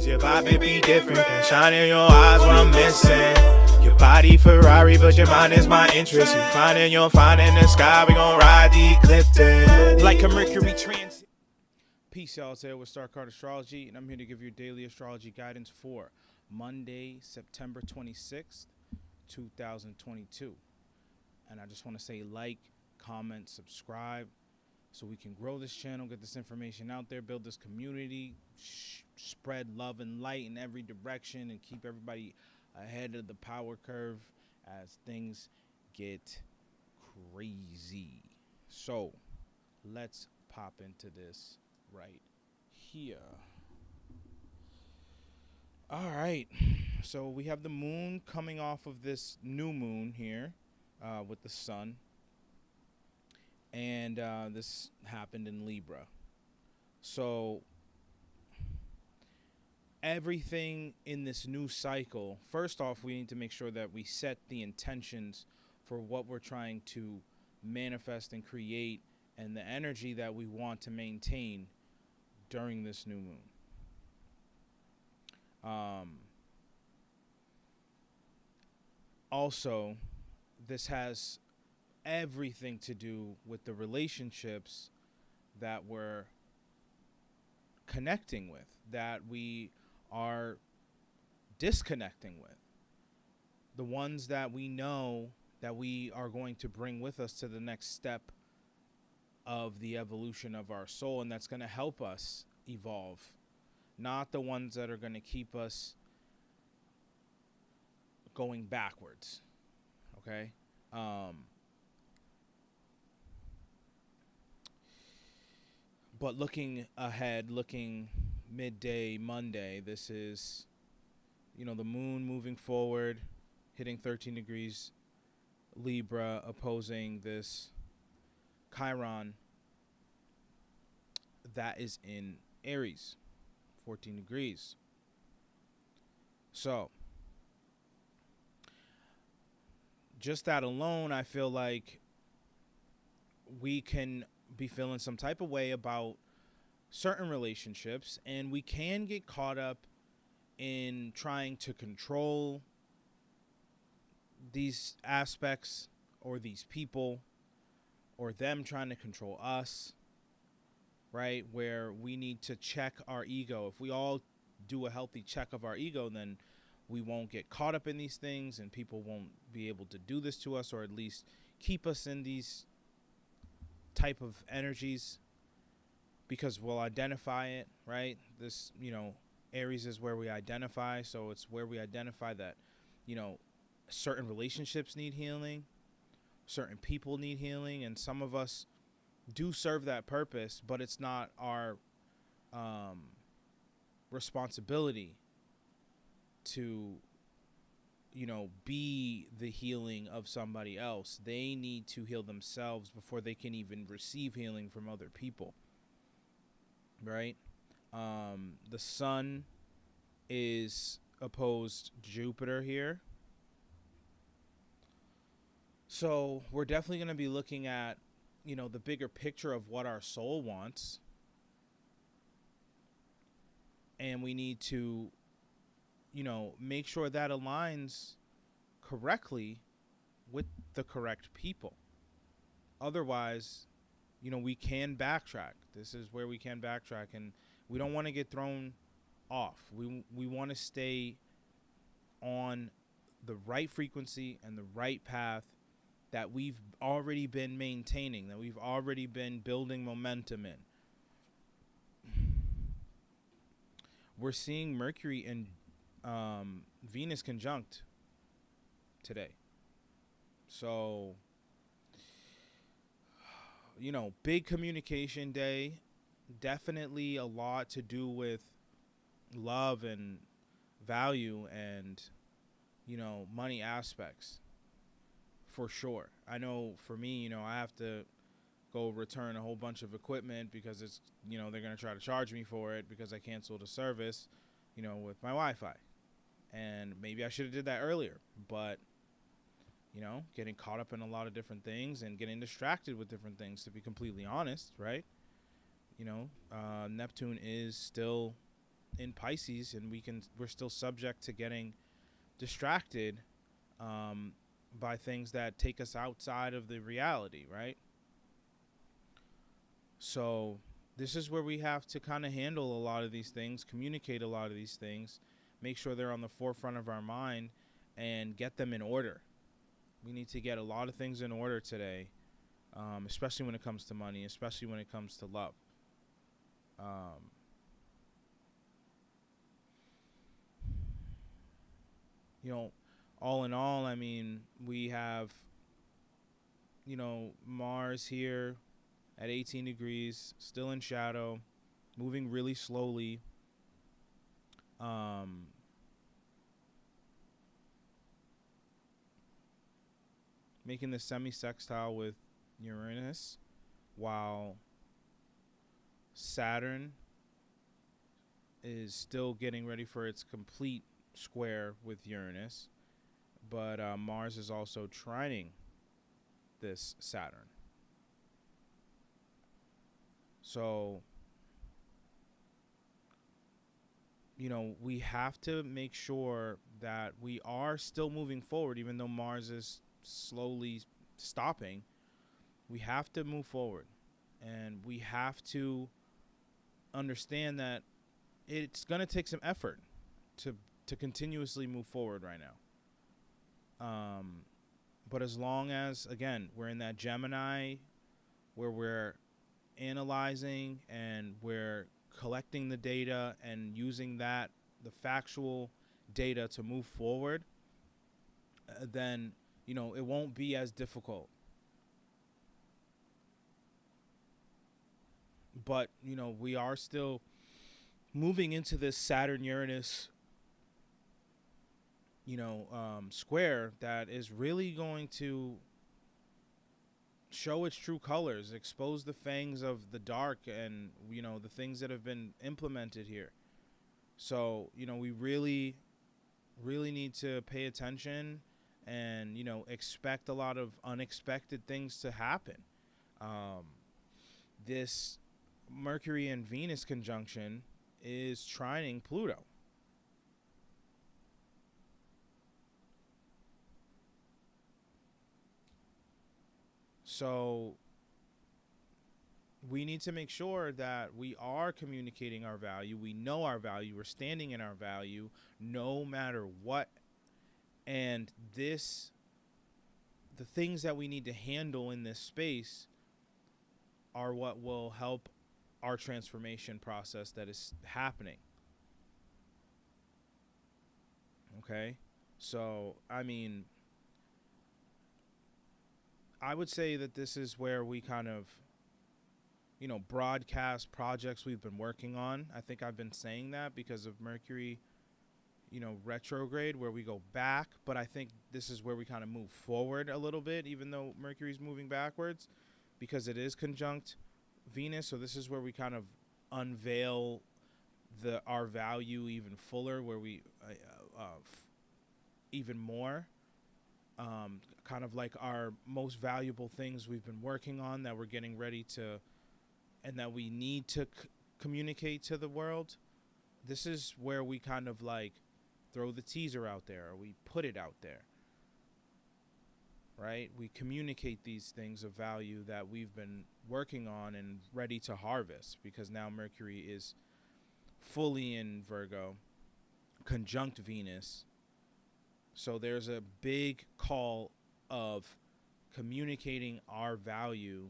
Cause your vibe may be different. That shine in your eyes what I'm missing. Your body Ferrari, but your mind is my interest. You finding your find in the sky, we gon' ride the ecliptic like a Mercury transit. Peace, y'all. Today with Star Card Astrology, and I'm here to give you daily astrology guidance for Monday, September 26th, 2022. And I just want to say like, comment, subscribe, so we can grow this channel, get this information out there, build this community, spread love and light in every direction, and keep everybody ahead of the power curve as things get crazy. So let's pop into this right here. All right, so we have the moon coming off of this new moon here with the sun, and this happened in Libra. So everything in this new cycle, first off, we need to make sure that we set the intentions for what we're trying to manifest and create and the energy that we want to maintain during this new moon. Also, this has everything to do with the relationships that we're connecting with, that we are disconnecting with, the ones that we know that we are going to bring with us to the next step of the evolution of our soul, and that's going to help us evolve, not the ones that are going to keep us going backwards. Okay? But looking ahead, looking midday Monday, this is, the moon moving forward, hitting 13 degrees Libra, opposing this Chiron that is in Aries, 14 degrees. So just that alone, I feel like we can be feeling some type of way about certain relationships, and we can get caught up in trying to control these aspects or these people, or them trying to control us, right? Where we need to check our ego. If we all do a healthy check of our ego, then we won't get caught up in these things, and people won't be able to do this to us, or at least keep us in these type of energies, because we'll identify it, right? This, Aries is where we identify, so it's where we identify that, certain relationships need healing, certain people need healing, and some of us do serve that purpose, but it's not our responsibility to, be the healing of somebody else. They need to heal themselves before they can even receive healing from other people, right? The sun is opposed Jupiter here. So we're definitely going to be looking at, the bigger picture of what our soul wants. And we need to, make sure that aligns correctly with the correct people. Otherwise, we can backtrack. This is where we can backtrack, and we don't want to get thrown off. We want to stay on the right frequency and the right path that we've already been maintaining, that we've already been building momentum in. We're seeing Mercury and Venus conjunct today. So, big communication day. Definitely a lot to do with love and value and, money aspects. For sure. I know for me, I have to go return a whole bunch of equipment because it's, they're going to try to charge me for it because I canceled a service, with my Wi-Fi. And maybe I should have did that earlier, but, getting caught up in a lot of different things and getting distracted with different things, to be completely honest, right? Neptune is still in Pisces, and we're still subject to getting distracted by things that take us outside of the reality, right? So this is where we have to kind of handle a lot of these things, communicate a lot of these things, make sure they're on the forefront of our mind, and get them in order. We need to get a lot of things in order today, especially when it comes to money, especially when it comes to love. All in all, I mean, we have, Mars here at 18 degrees, still in shadow, moving really slowly. Making the semi-sextile with Uranus, while Saturn is still getting ready for its complete square with Uranus, but Mars is also trining this Saturn. So, we have to make sure that we are still moving forward, even though Mars is slowly stopping. We have to move forward, and we have to understand that it's going to take some effort to continuously move forward right now. But as long as, again, we're in that Gemini where we're analyzing and we're collecting the data and using the factual data to move forward, then, it won't be as difficult. But, we are still moving into this Saturn-Uranus, square that is really going to show its true colors, expose the fangs of the dark and, the things that have been implemented here. So, we really, really need to pay attention and, expect a lot of unexpected things to happen. This Mercury and Venus conjunction is trining Pluto. So we need to make sure that we are communicating our value. We know our value. We're standing in our value no matter what. And the things that we need to handle in this space are what will help our transformation process that is happening. Okay? So, I mean, I would say that this is where we kind of, broadcast projects we've been working on. I think I've been saying that because of Mercury, retrograde, where we go back. But I think this is where we kind of move forward a little bit, even though Mercury's moving backwards, because it is conjunct Venus. So this is where we kind of unveil our value even fuller, where we even more. Kind of like our most valuable things we've been working on that we're getting ready to, and that we need to communicate to the world. This is where we kind of like throw the teaser out there, or we put it out there, right? We communicate these things of value that we've been working on and ready to harvest, because now Mercury is fully in Virgo, conjunct Venus. So there's a big call of communicating our value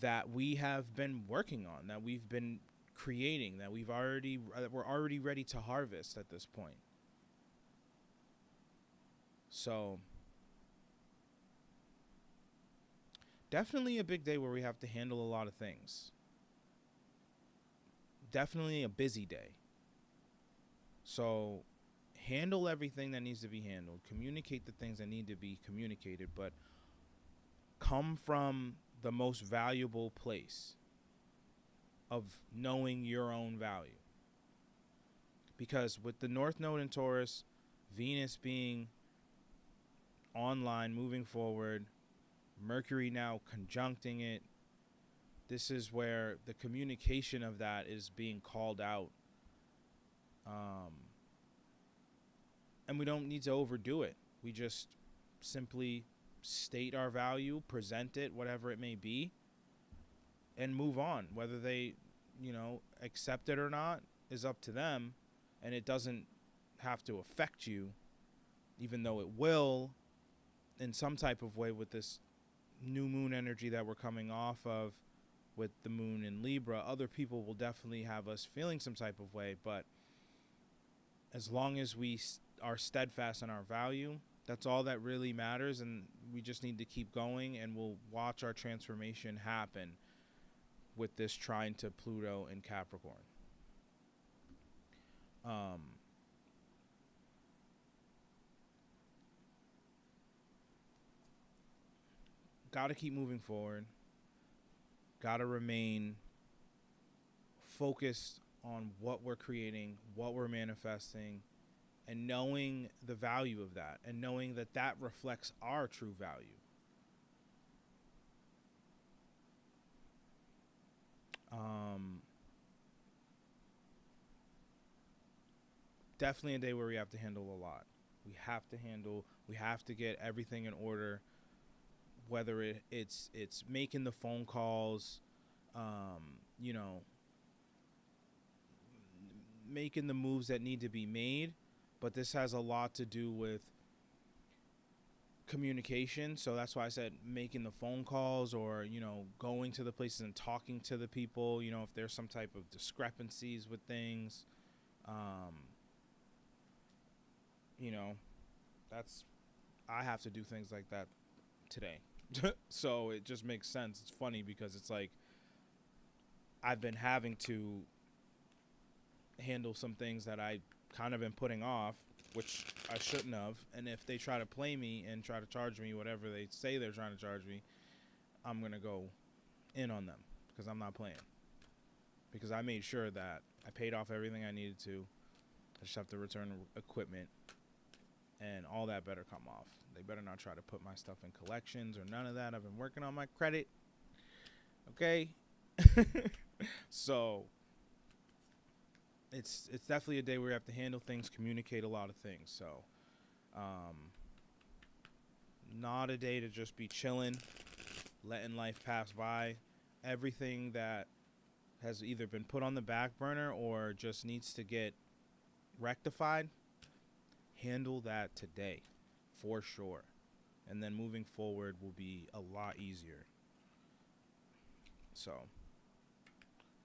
that we have been working on, that we've been creating, that we're already ready to harvest at this point. So definitely a big day where we have to handle a lot of things. Definitely a busy day. So handle everything that needs to be handled. Communicate the things that need to be communicated, but come from the most valuable place of knowing your own value. Because with the North Node in Taurus, Venus being online, moving forward, Mercury now conjuncting it, this is where the communication of that is being called out And we don't need to overdo it. We just simply state our value, present it, whatever it may be, and move on. Whether they, accept it or not is up to them, and it doesn't have to affect you, even though it will in some type of way with this new moon energy that we're coming off of with the moon in Libra. Other people will definitely have us feeling some type of way, but as long as we are steadfast in our value, that's all that really matters, and we just need to keep going, and we'll watch our transformation happen with this trine to Pluto in Capricorn. Got to keep moving forward. Got to remain focused on what we're creating, what we're manifesting, and knowing the value of that, and knowing that that reflects our true value. Definitely a day where we have to handle a lot. We have to get everything in order, whether it's making the phone calls, making the moves that need to be made. But this has a lot to do with communication. So that's why I said making the phone calls, or, going to the places and talking to the people, if there's some type of discrepancies with things. I have to do things like that today. So it just makes sense. It's funny because it's like I've been having to handle some things that I kind of been putting off, which I shouldn't have. And if they try to play me and try to charge me whatever they say they're trying to charge me, I'm going to go in on them, because I'm not playing. Because I made sure that I paid off everything I needed to. I just have to return equipment, and all that better come off. They better not try to put my stuff in collections or none of that. I've been working on my credit. Okay? So it's definitely a day where you have to handle things, communicate a lot of things. So not a day to just be chilling, letting life pass by. Everything that has either been put on the back burner or just needs to get rectified, handle that today for sure, and then moving forward will be a lot easier. So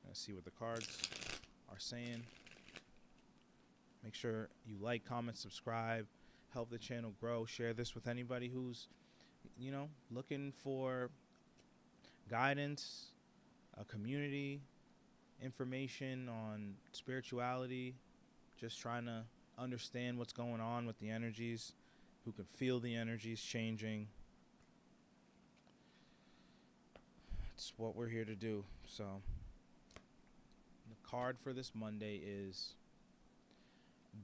let's see what the cards are saying. Make sure you like, comment, subscribe, help the channel grow. Share this with anybody who's looking for guidance, a community, information on spirituality, just trying to understand what's going on with the energies, who can feel the energies changing. It's what we're here to do. So the card for this Monday is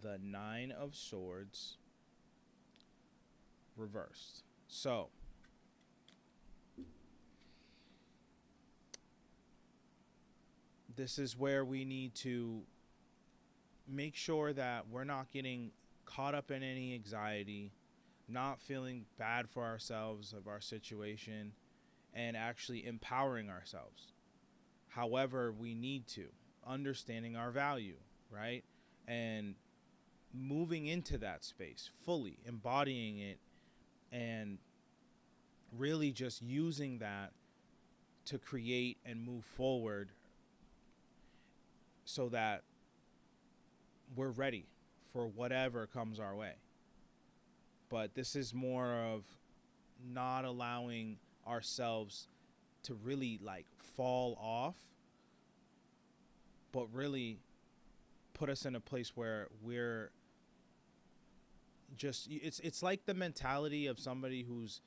the 9 of Swords reversed. So this is where we need to make sure that we're not getting caught up in any anxiety, not feeling bad for ourselves of our situation, and actually empowering ourselves. However, we need to, understanding our value, right? And moving into that space, fully embodying it, and really just using that to create and move forward so that we're ready for whatever comes our way. But this is more of not allowing ourselves to really fall off, but really put us in a place where we're just, it's like the mentality of somebody who's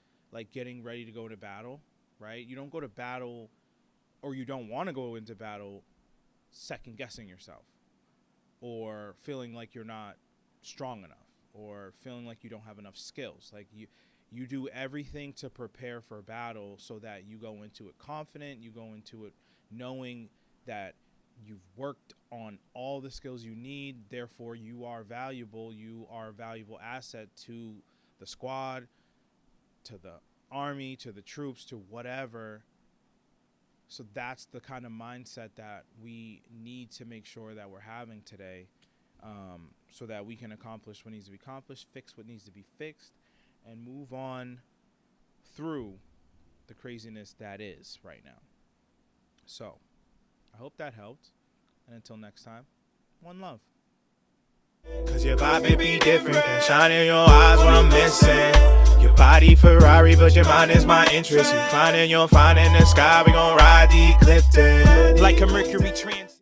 getting ready to go to battle, right? You don't go to battle, or you don't want to go into battle second guessing yourself, or feeling like you're not strong enough, or feeling like you don't have enough skills. You do everything to prepare for a battle so that you go into it confident, you go into it knowing that you've worked on all the skills you need, therefore you are valuable. You are a valuable asset to the squad, to the army, to the troops, to whatever. So that's the kind of mindset that we need to make sure that we're having today, so that we can accomplish what needs to be accomplished, fix what needs to be fixed, and move on through the craziness that is right now. So I hope that helped. And until next time, one love. Cause your vibe may be different, can shine in your eyes when I'm missing. Your body Ferrari, but your mind is my interest. You find in the sky, we gon' ride the eclipse like a Mercury transit.